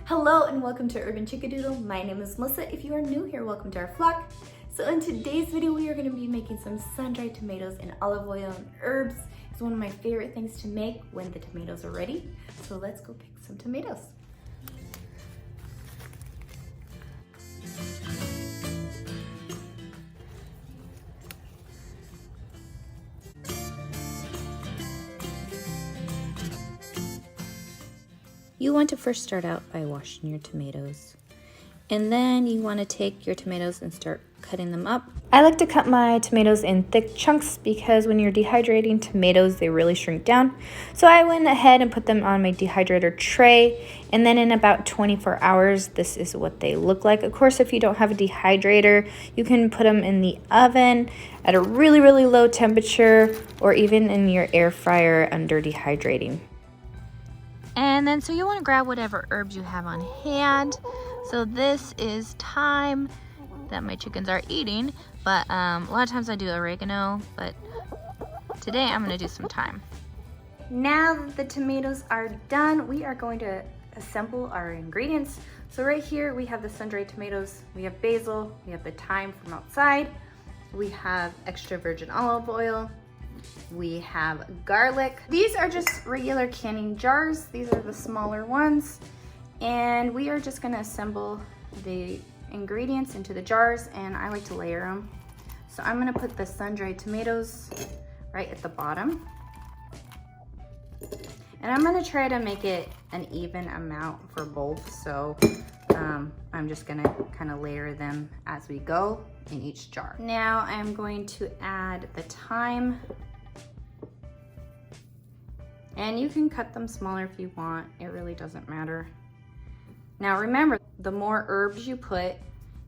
Hello and welcome to Urban Chickadoodle. My name is Melissa. If you are new here, welcome to our vlog. So in today's video, we are going to be making some sun-dried tomatoes in olive oil and herbs. It's one of my favorite things to make when the tomatoes are ready. So let's go pick some tomatoes. You want to first start out by washing your tomatoes. And then you want to take your tomatoes and start cutting them up. I like to cut my tomatoes in thick chunks because when you're dehydrating tomatoes, they really shrink down. So I went ahead and put them on my dehydrator tray. And then in about 24 hours, this is what they look like. Of course, if you don't have a dehydrator, you can put them in the oven at a really, really low temperature or even in your air fryer under dehydrating. And then so you want to grab whatever herbs you have on hand. So this is thyme that my chickens are eating, but a lot of times I do oregano, but today I'm going to do some thyme. Now that the tomatoes are done, we are going to assemble our ingredients. So right here we have the sun-dried tomatoes, we have basil, we have the thyme from outside, we have extra virgin olive oil, we have garlic. These are just regular canning jars. These are the smaller ones. And we are just gonna assemble the ingredients into the jars, and I like to layer them. So I'm gonna put the sun-dried tomatoes right at the bottom. And I'm gonna try to make it an even amount for both. So I'm just gonna kind of layer them as we go in each jar. Now I'm going to add the thyme. And you can cut them smaller if you want. It really doesn't matter. Now remember, the more herbs you put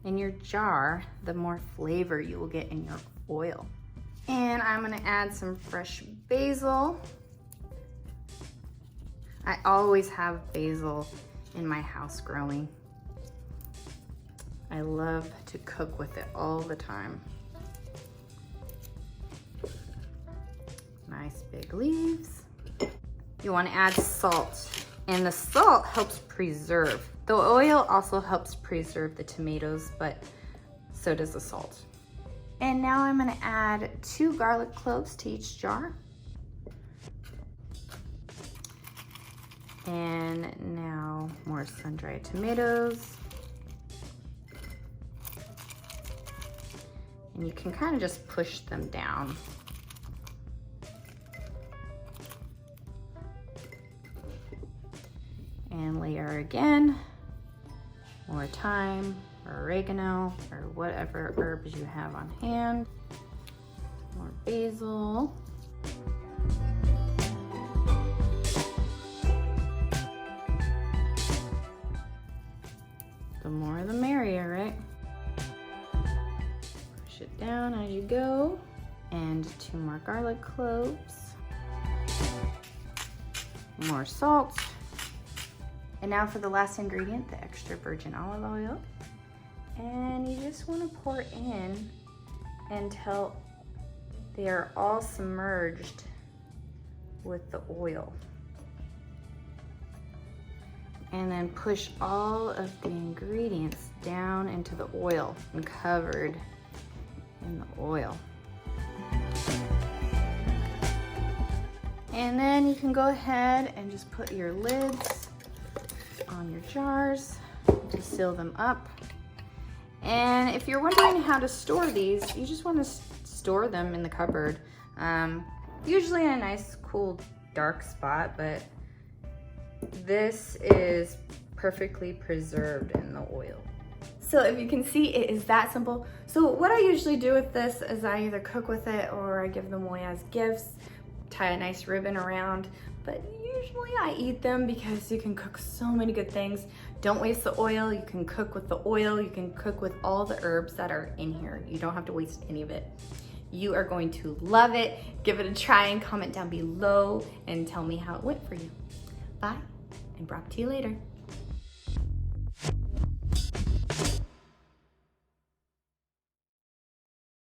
in your jar, the more flavor you will get in your oil. And I'm gonna add some fresh basil. I always have basil in my house growing. I love to cook with it all the time. Nice big leaves. You want to add salt, and the salt helps preserve. The oil also helps preserve the tomatoes, but so does the salt. And now I'm going to add 2 garlic cloves to each jar. And now more sun-dried tomatoes. And you can kind of just push them down. And layer again, more thyme or oregano or whatever herbs you have on hand, more basil. The more the merrier, right? Push it down as you go. And 2 more garlic cloves, more salt. And now for the last ingredient, the extra virgin olive oil. And you just want to pour in until they are all submerged with the oil. And then push all of the ingredients down into the oil and covered in the oil. And then you can go ahead and just put your lids on your jars to seal them up. And if you're wondering how to store these, you just want to store them in the cupboard, usually in a nice cool dark spot, but this is perfectly preserved in the oil. So if you can see, it is that simple. So what I usually do with this is I either cook with it or I give them away as gifts, tie a nice ribbon around, but usually I eat them because you can cook so many good things. Don't waste the oil. You can cook with the oil. You can cook with all the herbs that are in here. You don't have to waste any of it. You are going to love it. Give it a try and comment down below and tell me how it went for you. Bye, and brought to you later.